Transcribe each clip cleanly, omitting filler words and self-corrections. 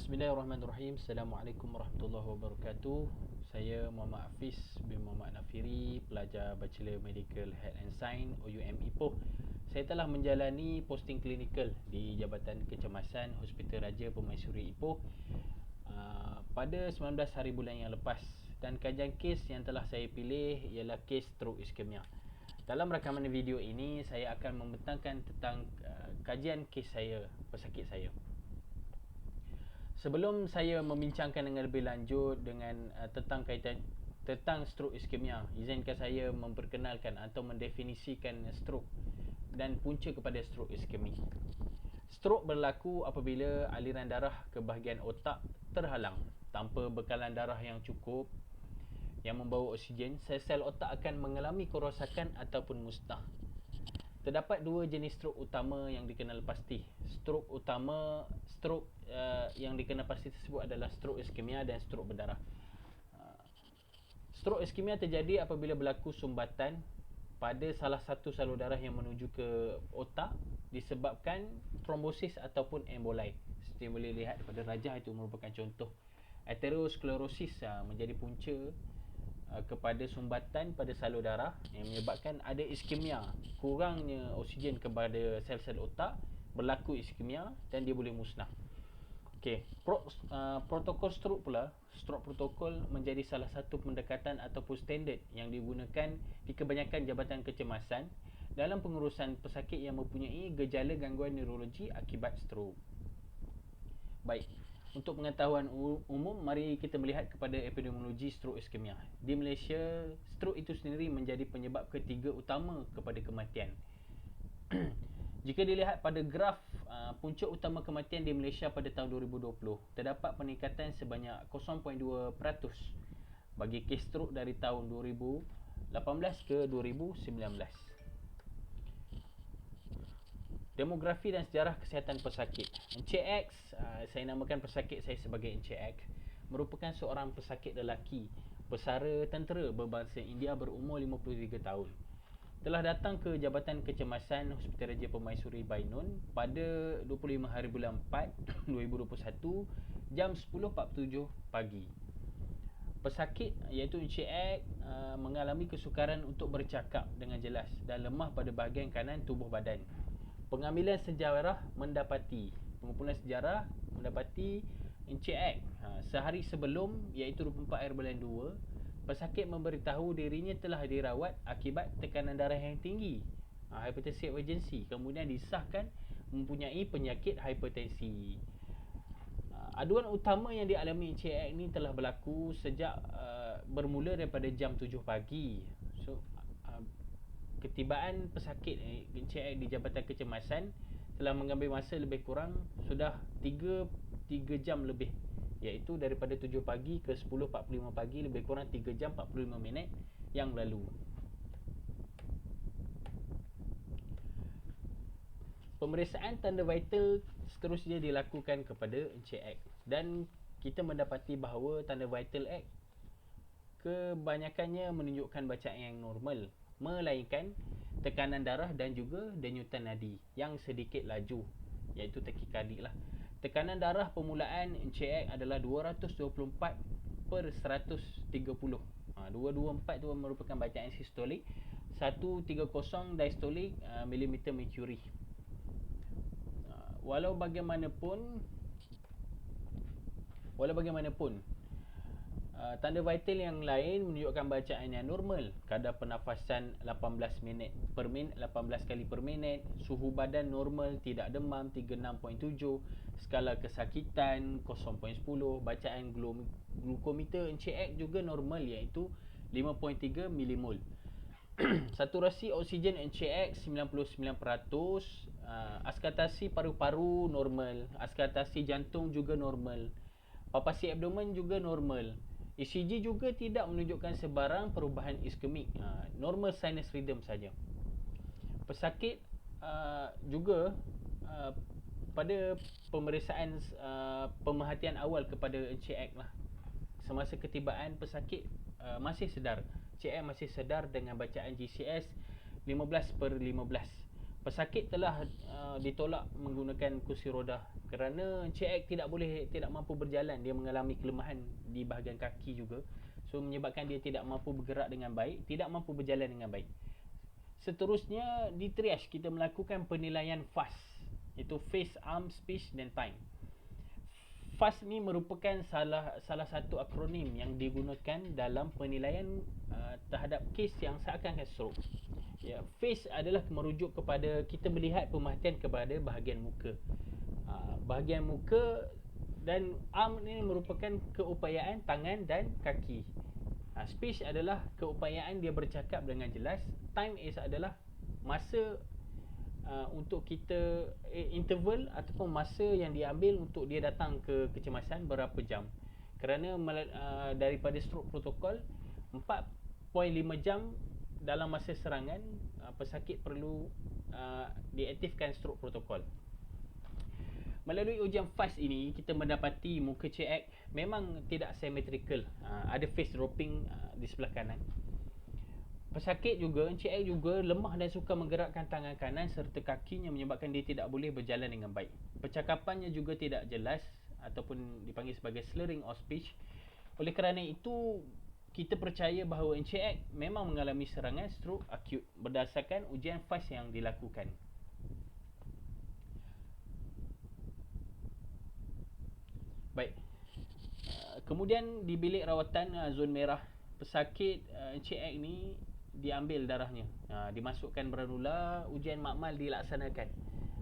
Bismillahirrahmanirrahim. Assalamualaikum warahmatullahi wabarakatuh. Saya Muhammad Hafiz bin Muhammad Nafiri, pelajar Bachelor Medical Health and Science OUM Ipoh. Saya telah menjalani posting klinikal di Jabatan Kecemasan Hospital Raja Permaisuri Ipoh pada 19 hari bulan yang lepas, dan kajian kes yang telah saya pilih ialah kes stroke iskemia. Dalam rakaman video ini saya akan membentangkan tentang kajian kes saya, pesakit saya. Sebelum saya membincangkan dengan lebih lanjut tentang stroke iskemia, izinkan saya memperkenalkan atau mendefinisikan stroke dan punca kepada stroke iskemia. Stroke berlaku apabila aliran darah ke bahagian otak terhalang. Tanpa bekalan darah yang cukup yang membawa oksigen, sel-sel otak akan mengalami kerosakan ataupun musnah. Terdapat dua jenis stroke utama yang dikenal pasti. Stroke yang dikenal pasti tersebut adalah stroke iskemia dan stroke berdarah. Stroke iskemia terjadi apabila berlaku sumbatan pada salah satu salur darah yang menuju ke otak disebabkan trombosis ataupun embolai. Seperti yang boleh lihat pada rajah, itu merupakan contoh. Aterosklerosis menjadi punca kepada sumbatan pada salur darah yang menyebabkan ada iskemia, kurangnya oksigen kepada sel-sel otak, berlaku iskemia dan dia boleh musnah. Okey, protokol stroke pula, stroke protokol menjadi salah satu pendekatan ataupun standard yang digunakan di kebanyakan jabatan kecemasan dalam pengurusan pesakit yang mempunyai gejala gangguan neurologi akibat stroke. Baik, untuk pengetahuan umum, mari kita melihat kepada epidemiologi stroke iskemia. Di Malaysia, stroke itu sendiri menjadi penyebab ketiga utama kepada kematian. Jika dilihat pada graf punca utama kematian di Malaysia pada tahun 2020, terdapat peningkatan sebanyak 0.2% bagi kes stroke dari tahun 2018 ke 2019. Demografi dan sejarah kesihatan pesakit. Encik X, saya namakan pesakit saya sebagai Encik X, merupakan seorang pesakit lelaki bersara tentera berbangsa India berumur 53 tahun. Telah datang ke Jabatan Kecemasan Hospital Raja Permaisuri Bainun pada 25 hari bulan 4 2021 jam 10.47 pagi. Pesakit iaitu Encik X mengalami kesukaran untuk bercakap dengan jelas dan lemah pada bahagian kanan tubuh badan. Pengumpulan sejarah mendapati Encik X sehari sebelum, iaitu 24 hari bulan 2, pesakit memberitahu dirinya telah dirawat akibat tekanan darah yang tinggi, hypertensive emergency, kemudian disahkan mempunyai penyakit hipertensi. Aduan utama yang dialami Encik X ni telah berlaku sejak bermula daripada jam 7 pagi. So ketibaan pesakit Encik X di Jabatan Kecemasan telah mengambil masa lebih kurang sudah 3 jam lebih, iaitu daripada 7 pagi ke 10.45 pagi, lebih kurang 3 jam 45 minit yang lalu. Pemeriksaan tanda vital seterusnya dilakukan kepada Encik X, dan kita mendapati bahawa tanda vital X kebanyakannya menunjukkan bacaan yang normal, melainkan tekanan darah dan juga denyutan nadi yang sedikit laju, iaitu takikardik lah. Tekanan darah permulaan Encik X adalah 224/130. 224 tu merupakan bacaan sistolik, 130 diastolik milimeter mercury. Walau bagaimanapun tanda vital yang lain menunjukkan bacaan yang normal. Kadar pernafasan 18 kali per minit, suhu badan normal, tidak demam 36.7, skala kesakitan 0.10, bacaan glukometer Encik X juga normal, iaitu 5.3 milimol. Saturasi oksigen Encik X 99%, askatasi paru-paru normal, askatasi jantung juga normal, papasi abdomen juga normal. ECG juga tidak menunjukkan sebarang perubahan iskemik, normal sinus rhythm saja. Pesakit juga pada pemeriksaan pemerhatian awal kepada Encik X lah, semasa ketibaan pesakit masih sedar. Encik X masih sedar dengan bacaan GCS 15/15. Pesakit telah ditolak menggunakan kursi roda kerana Encik X tidak mampu berjalan. Dia mengalami kelemahan di bahagian kaki juga. So menyebabkan dia tidak mampu bergerak dengan baik, tidak mampu berjalan dengan baik. Seterusnya di triage kita melakukan penilaian FAST, iaitu Face, Arm, Speech dan Time. FAST ni merupakan salah satu akronim yang digunakan dalam penilaian terhadap kes yang seakan-akan stroke. Ya, face adalah merujuk kepada kita melihat pemerhatian kepada bahagian muka. Bahagian muka, dan arm ni merupakan keupayaan tangan dan kaki. Speech adalah keupayaan dia bercakap dengan jelas. Time adalah masa untuk kita interval ataupun masa yang diambil untuk dia datang ke kecemasan berapa jam. Kerana daripada stroke protokol 4.5 jam dalam masa serangan, pesakit perlu diaktifkan stroke protokol. Melalui ujian FAST ini, kita mendapati muka Encik X memang tidak symmetrical. Ada face dropping di sebelah kanan. Pesakit juga, Encik X juga lemah dan suka menggerakkan tangan kanan serta kakinya, menyebabkan dia tidak boleh berjalan dengan baik. Percakapannya juga tidak jelas ataupun dipanggil sebagai slurring of speech. Oleh kerana itu, kita percaya bahawa Encik X memang mengalami serangan stroke akut berdasarkan ujian FAST yang dilakukan. Baik. Kemudian di bilik rawatan zon merah, pesakit Encik X ni diambil darahnya, dimasukkan granula, ujian makmal dilaksanakan.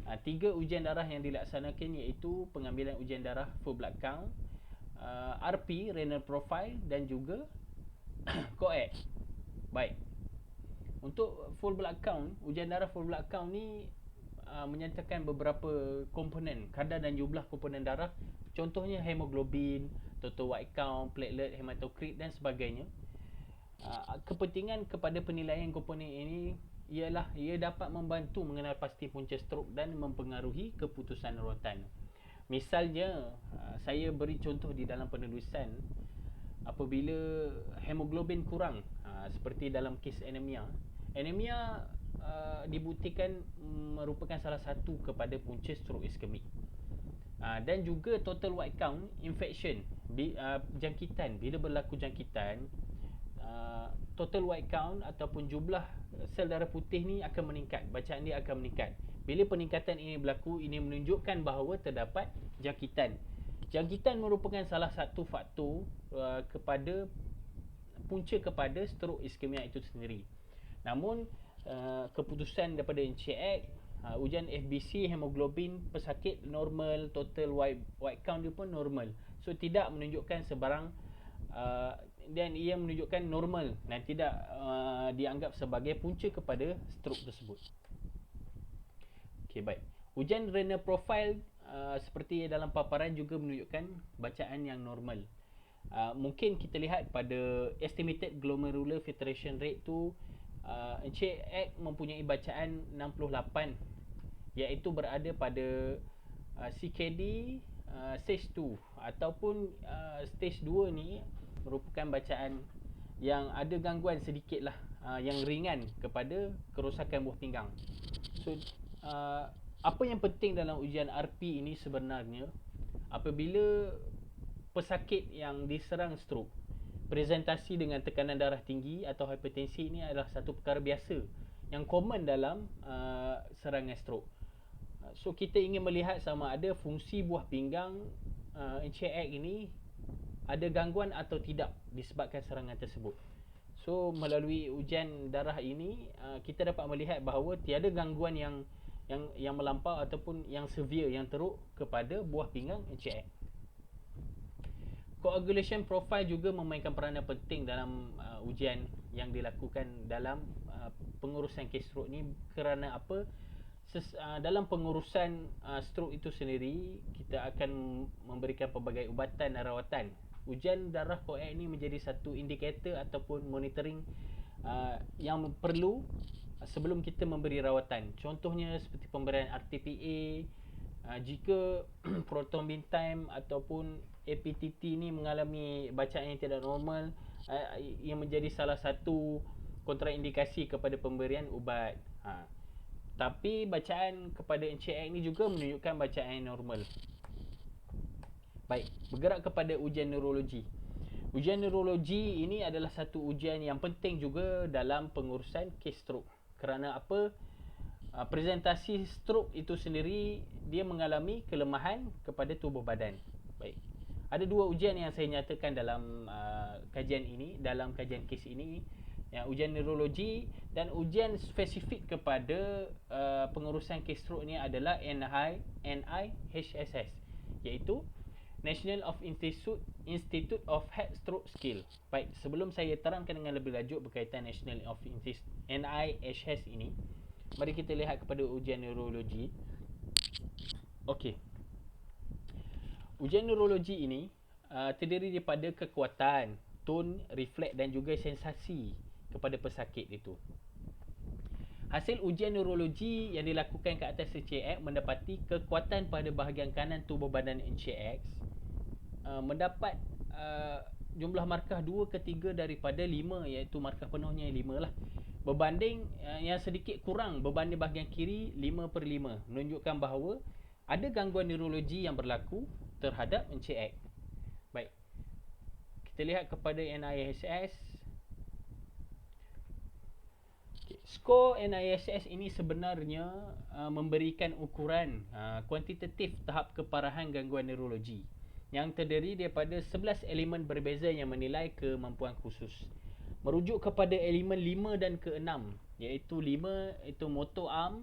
3 ujian darah yang dilaksanakan iaitu pengambilan ujian darah full blood count, RP renal profile dan juga COAG. Baik. Untuk full blood count, ujian darah full blood count ni menyatakan beberapa komponen, kadar dan jumlah komponen darah. Contohnya hemoglobin, total white count, platelet, hematokrit dan sebagainya. Kepentingan kepada penilaian komponen ini ialah ia dapat membantu mengenal pasti punca stroke dan mempengaruhi keputusan rawatan. Misalnya, saya beri contoh di dalam penulisan, apabila hemoglobin kurang, seperti dalam kes anemia. Anemia dibuktikan merupakan salah satu kepada punca stroke iskemik. Dan juga total white count, infection, jangkitan. Bila berlaku jangkitan, total white count ataupun jumlah sel darah putih ni akan meningkat, bacaan dia akan meningkat. Bila peningkatan ini berlaku, ini menunjukkan bahawa terdapat jangkitan. Jangkitan merupakan salah satu faktor kepada punca kepada stroke iskemia itu sendiri. Namun keputusan daripada Encik X, ujian FBC, hemoglobin pesakit normal, total white count dia pun normal. So tidak menunjukkan sebarang dan ia menunjukkan normal dan tidak dianggap sebagai punca kepada stroke tersebut. Okey, baik. Ujian renal profile seperti dalam paparan juga menunjukkan bacaan yang normal. Mungkin kita lihat pada estimated glomerular filtration rate tu, Encik X mempunyai bacaan 68, iaitu berada pada CKD stage 2 ataupun stage 2 ni merupakan bacaan yang ada gangguan sedikit lah, yang ringan kepada kerosakan buah pinggang. So apa yang penting dalam ujian RP ini sebenarnya, apabila pesakit yang diserang stroke presentasi dengan tekanan darah tinggi atau hipertensi, ini adalah satu perkara biasa yang common dalam serangan stroke. So kita ingin melihat sama ada fungsi buah pinggang Encik X ini ada gangguan atau tidak disebabkan serangan tersebut. So melalui ujian darah ini kita dapat melihat bahawa tiada gangguan yang melampau ataupun yang severe, yang teruk kepada buah pinggang Encik X. Coagulation profile juga memainkan peranan penting dalam ujian yang dilakukan dalam pengurusan kes stroke ni. Kerana apa? Dalam pengurusan stroke itu sendiri, kita akan memberikan pelbagai ubatan dan rawatan. Ujian darah COAG ni menjadi satu indikator ataupun monitoring yang perlu sebelum kita memberi rawatan. Contohnya seperti pemberian RTPA, jika proton beam time ataupun APTT ni mengalami bacaan yang tidak normal, yang menjadi salah satu kontraindikasi kepada pemberian ubat. Tapi bacaan kepada Encik X ni juga menunjukkan bacaan yang normal. Baik, bergerak kepada ujian neurologi. Ujian neurologi ini adalah satu ujian yang penting juga dalam pengurusan kes stroke. Kerana apa? Presentasi stroke itu sendiri dia mengalami kelemahan kepada tubuh badan. Baik. Ada dua ujian yang saya nyatakan dalam kajian ini, dalam kajian kes ini, yang ujian neurologi dan ujian spesifik kepada pengurusan kes stroke ni adalah NIHSS, iaitu National of Institute of Head Stroke Skill. Baik, sebelum saya terangkan dengan lebih lanjut berkaitan National of NIHSS ini, mari kita lihat kepada ujian neurologi. Okey. Ujian neurologi ini terdiri daripada kekuatan, tone, refleks dan juga sensasi kepada pesakit itu. Hasil ujian neurologi yang dilakukan ke atas Encik X mendapati kekuatan pada bahagian kanan tubuh badan Encik X mendapat jumlah markah 2 ke 3 daripada 5, iaitu markah penuhnya 5 lah. Berbanding yang sedikit kurang berbanding bahagian kiri 5/5, menunjukkan bahawa ada gangguan neurologi yang berlaku terhadap Encik X. Baik. Kita lihat kepada NIHSS. Skor NIHSS ini sebenarnya memberikan ukuran kuantitatif tahap keparahan gangguan neurologi yang terdiri daripada 11 elemen berbeza yang menilai kemampuan khusus. Merujuk kepada elemen 5 dan ke-6, iaitu 5 itu motor arm,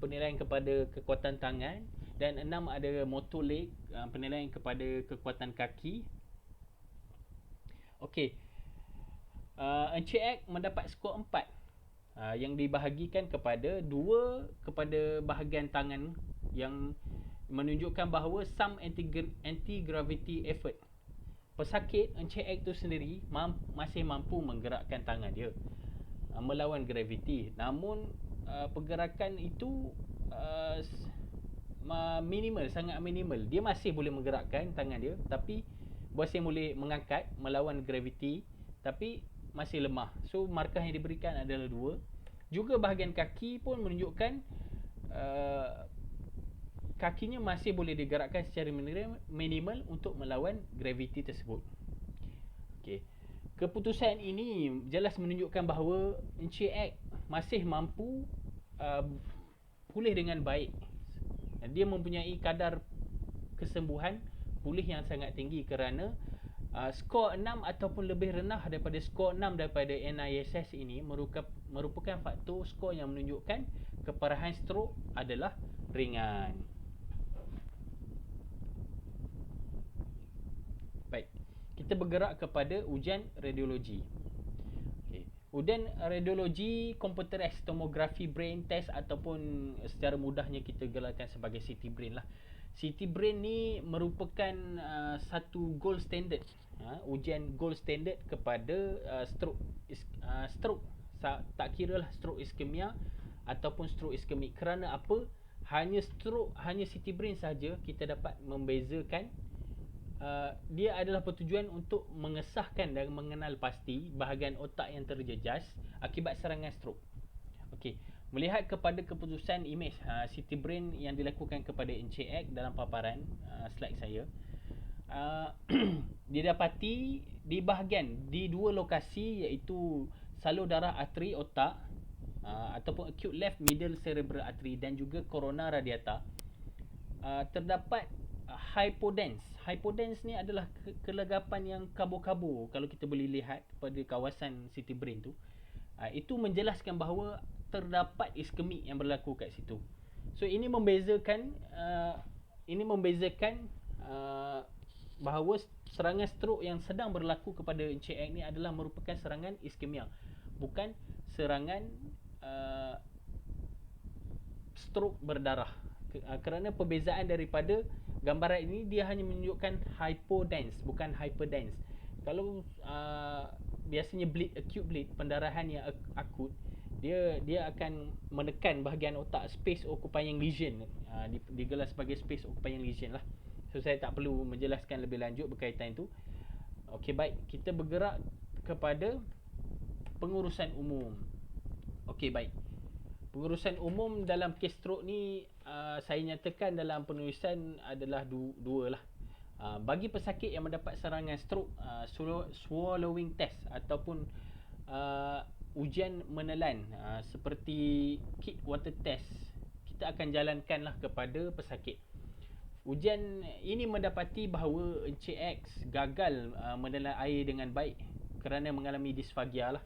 penilaian kepada kekuatan tangan, dan 6 ada motor leg, penilaian kepada kekuatan kaki. Okey. Encik X mendapat skor 4 yang dibahagikan kepada 2 kepada bahagian tangan yang menunjukkan bahawa some anti-gravity effort. Pesakit Encik X tu sendiri masih mampu menggerakkan tangan dia melawan graviti. Namun pergerakan itu minimal, sangat minimal. Dia masih boleh menggerakkan tangan dia, tapi masih boleh mengangkat melawan graviti, tapi masih lemah. So markah yang diberikan adalah 2. Juga bahagian kaki pun menunjukkan kakinya masih boleh digerakkan secara minimal untuk melawan graviti tersebut. Okey. Keputusan ini jelas menunjukkan bahawa Encik X masih mampu pulih dengan baik. Dia mempunyai kadar kesembuhan pulih yang sangat tinggi kerana skor 6 ataupun lebih rendah daripada skor 6 daripada NIHSS ini merupakan faktor skor yang menunjukkan keparahan stroke adalah ringan. Baik, kita bergerak kepada ujian radiologi. Okay. Ujian radiologi computerized tomography brain test ataupun secara mudahnya kita gelarkan sebagai CT brain lah. CT brain ni merupakan satu gold standard, ujian gold standard kepada stroke. Tak kira lah stroke iskemia ataupun stroke iskemik. Kerana apa? Hanya CT brain saja kita dapat membezakan. Dia adalah bertujuan untuk mengesahkan dan mengenal pasti bahagian otak yang terjejas akibat serangan stroke. Okey, melihat kepada keputusan imej CT brain yang dilakukan kepada Encik X dalam paparan slide saya, didapati di bahagian di 2 lokasi, iaitu salur darah arteri otak ataupun acute left middle cerebral artery dan juga corona radiata, terdapat hypodense. Hypodense ni adalah kelegapan yang kabur-kabur. Kalau kita boleh lihat pada kawasan CT brain tu, itu menjelaskan bahawa terdapat iskemik yang berlaku kat situ. So ini membezakan bahawa serangan stroke yang sedang berlaku kepada Encik X ni adalah merupakan serangan iskemia, bukan serangan stroke berdarah. Kerana perbezaan daripada gambaran ini, dia hanya menunjukkan hypodense bukan hyperdense. Kalau biasanya bleed, acute bleed, pendarahan yang akut, dia akan menekan bahagian otak, space occupying lesion, digelar sebagai space occupying lesion lah. So saya tak perlu menjelaskan lebih lanjut berkaitan itu. Okey, baik, kita bergerak kepada pengurusan umum. Okey, baik. Pengurusan umum dalam kes stroke ni saya nyatakan dalam penulisan adalah dua lah. Bagi pesakit yang mendapat serangan stroke, swallowing test ataupun ujian menelan seperti kit water test, kita akan jalankanlah kepada pesakit. Ujian ini mendapati bahawa Encik X gagal menelan air dengan baik kerana mengalami disfagia lah,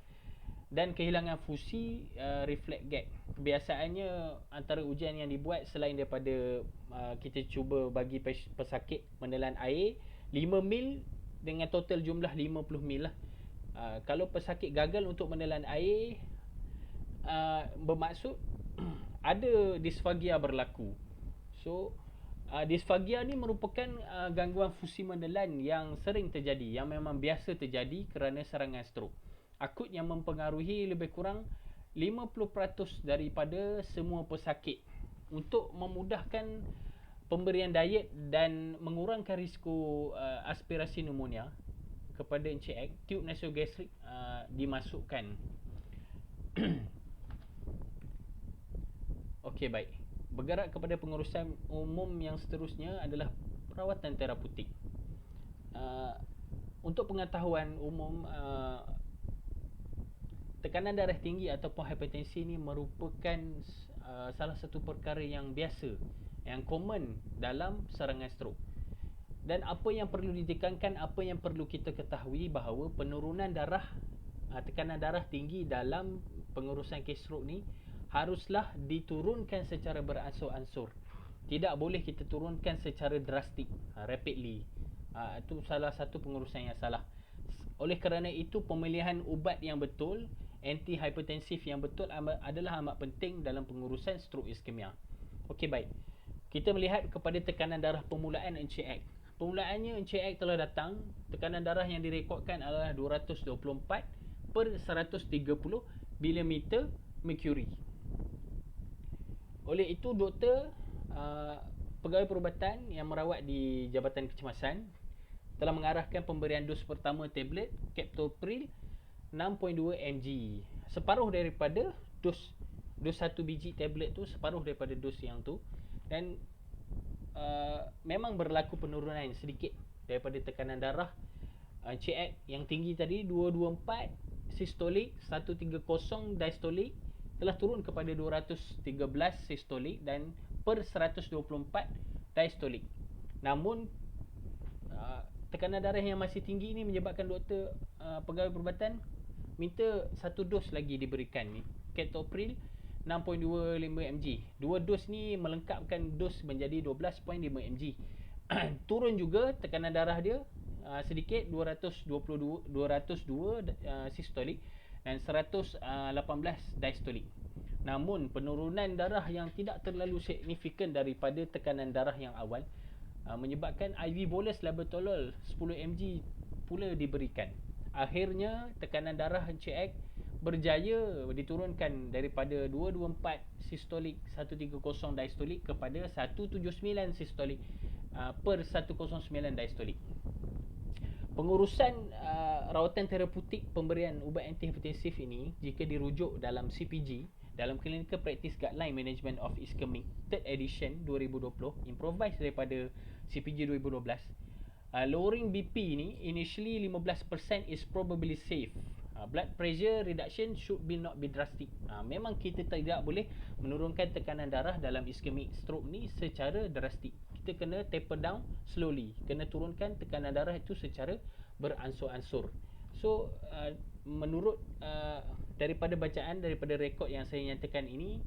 dan kehilangan fusi reflex gag. Kebiasaannya antara ujian yang dibuat selain daripada kita cuba bagi pesakit menelan air 5 mil dengan total jumlah 50 mil lah. Kalau pesakit gagal untuk menelan air, bermaksud ada disfagia berlaku. So disfagia ni merupakan gangguan fusi menelan yang sering terjadi, yang memang biasa terjadi kerana serangan stroke akut yang mempengaruhi lebih kurang 50% daripada semua pesakit. Untuk memudahkan pemberian diet dan mengurangkan risiko aspirasi pneumonia kepada Encik X, tube nasogastrik dimasukkan. Okey, baik. Bergerak kepada pengurusan umum yang seterusnya adalah perawatan terapeutik. Untuk pengetahuan umum, tekanan darah tinggi ataupun hipertensi ni merupakan salah satu perkara yang biasa, yang common dalam serangan stroke. Dan apa yang perlu ditekankan, apa yang perlu kita ketahui bahawa penurunan darah, tekanan darah tinggi dalam pengurusan kes stroke ni haruslah diturunkan secara beransur-ansur. Tidak boleh kita turunkan secara drastik, rapidly. Itu salah satu pengurusan yang salah. Oleh kerana itu, pemilihan ubat yang betul, antihipertensif yang betul adalah amat penting dalam pengurusan stroke iskemia. Okey, baik. Kita melihat kepada tekanan darah permulaan Encik X. Permulaannya Encik X telah datang, tekanan darah yang direkodkan adalah 224/130 mm mercury. Oleh itu, doktor, pegawai perubatan yang merawat di Jabatan Kecemasan telah mengarahkan pemberian dos pertama tablet captopril 6.2 mg. Separuh daripada dos 1 biji tablet tu, separuh daripada dos yang tu. Dan memang berlaku penurunan sedikit daripada tekanan darah Encik X yang tinggi tadi 224 sistolik, 130 diastolik, telah turun kepada 213 sistolik dan per 124 diastolik. Namun tekanan darah yang masih tinggi ini menyebabkan doktor, pegawai perubatan minta satu dos lagi diberikan ni, captopril 6.25 mg. Dua dos ni melengkapkan dos menjadi 12.5 mg. Turun juga tekanan darah dia sedikit, 202 sistolik dan 118 diastolik. Namun penurunan darah yang tidak terlalu signifikan daripada tekanan darah yang awal menyebabkan IV bolus labetalol 10 mg pula diberikan. Akhirnya tekanan darah Encik X berjaya diturunkan daripada 224 sistolik, 130 diastolik kepada 179 sistolik per 109 diastolik. Pengurusan rawatan terapeutik pemberian ubat antihipertensif ini, jika dirujuk dalam CPG, dalam Clinical Practice Guideline Management of Ischemic 3rd edition 2020, improvised daripada CPG 2012, lowering BP ni initially 15% is probably safe. Blood pressure reduction should not be drastic. Memang kita tidak boleh menurunkan tekanan darah dalam ischemic stroke ni secara drastik. Kita kena taper down slowly, kena turunkan tekanan darah itu secara beransur-ansur. So menurut daripada bacaan, daripada rekod yang saya nyatakan ini,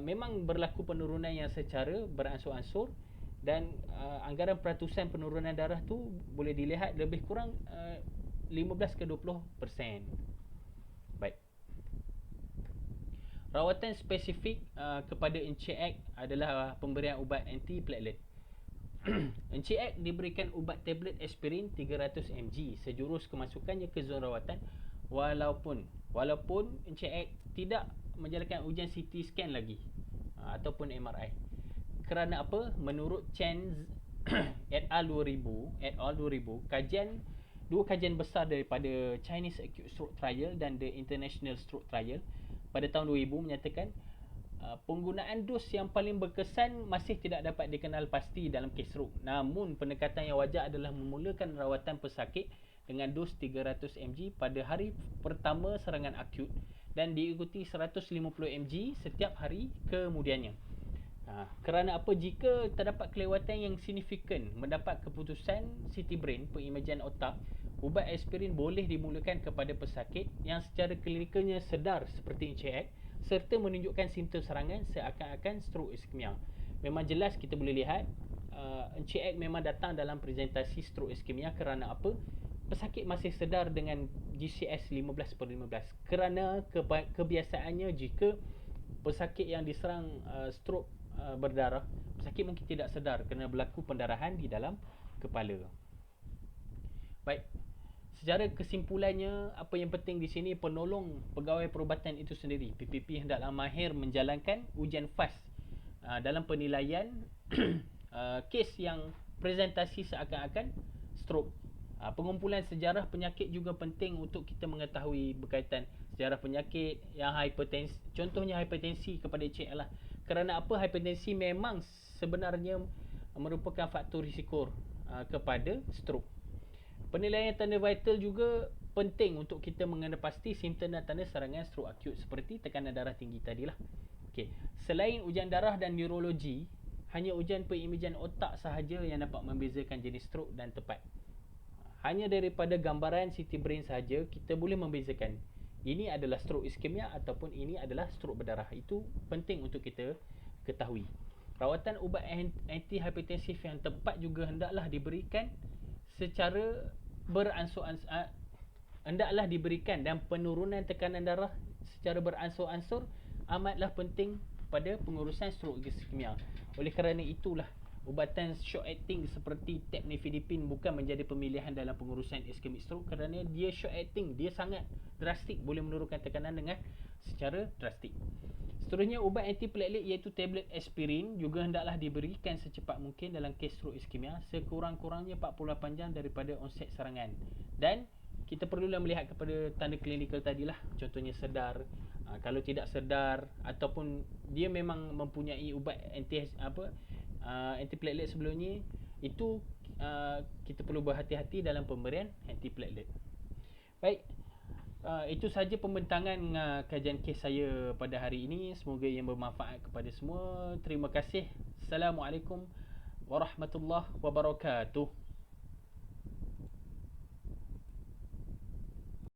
memang berlaku penurunan yang secara beransur-ansur, dan anggaran peratusan penurunan darah tu boleh dilihat lebih kurang 15 ke 20%. Baik. Rawatan spesifik kepada Encik X adalah pemberian ubat antiplatelet. Encik X diberikan ubat tablet aspirin 300 mg sejurus kemasukannya ke zon rawatan, walaupun Encik X tidak menjalankan ujian CT scan lagi ataupun MRI. Kerana apa? Menurut Chen et al. 2000, dua kajian besar daripada Chinese Acute Stroke Trial dan the International Stroke Trial pada tahun 2000 menyatakan Penggunaan dos yang paling berkesan masih tidak dapat dikenal pasti dalam kes stroke. Namun pendekatan yang wajar adalah memulakan rawatan pesakit dengan dos 300 mg pada hari pertama serangan akut dan diikuti 150 mg setiap hari kemudiannya. Kerana apa? Jika terdapat kelewatan yang signifikan mendapat keputusan CT brain, pengimejan otak, ubat aspirin boleh dimulakan kepada pesakit yang secara klinikalnya sedar seperti Encik Ek serta menunjukkan simptom serangan seakan-akan stroke iskemia. Memang jelas kita boleh lihat Encik Ek memang datang dalam presentasi stroke iskemia kerana apa? Pesakit masih sedar dengan GCS 15/15 kerana kebiasaannya jika pesakit yang diserang stroke berdarah, pesakit mungkin tidak sedar kerana berlaku pendarahan di dalam kepala. Baik, secara kesimpulannya, apa yang penting di sini, penolong pegawai perubatan itu sendiri, PPP, hendaklah mahir menjalankan ujian FAST dalam penilaian kes yang presentasi seakan-akan stroke. Pengumpulan sejarah penyakit juga penting untuk kita mengetahui berkaitan sejarah penyakit yang hipertensi, contohnya hipertensi kepada Encik lah. Kerana apa? Hipertensi memang sebenarnya merupakan faktor risiko kepada stroke. Penilaian tanda vital juga penting untuk kita mengenal pasti simptom dan tanda serangan stroke akut seperti tekanan darah tinggi tadilah. Okey, selain ujian darah dan neurologi, hanya ujian pengimejan otak sahaja yang dapat membezakan jenis stroke dan tepat. Hanya daripada gambaran CT brain sahaja kita boleh membezakan ini adalah stroke iskemia ataupun ini adalah stroke berdarah. Itu penting untuk kita ketahui. Rawatan ubat antihipertensif yang tepat juga hendaklah diberikan secara beransur-ansur, hendaklah diberikan, dan penurunan tekanan darah secara beransur-ansur amatlah penting pada pengurusan stroke iskemia. Oleh kerana itulah ubatan short acting seperti tepnifidipin bukan menjadi pemilihan dalam pengurusan iskemik stroke kerana dia short acting, dia sangat drastik, boleh menurunkan tekanan dengan secara drastik. Seterusnya, ubat antiplatelet iaitu tablet aspirin juga hendaklah diberikan secepat mungkin dalam kes stroke iskemia, sekurang-kurangnya 48 jam daripada onset serangan. Dan kita perlulah melihat kepada tanda klinikal tadilah, contohnya sedar, kalau tidak sedar ataupun dia memang mempunyai ubat antiplatelet sebelumnya, itu kita perlu berhati-hati dalam pemberian antiplatelet. Baik, itu sahaja pembentangan kajian kes saya pada hari ini. Semoga ia bermanfaat kepada semua. Terima kasih. Assalamualaikum warahmatullahi wabarakatuh.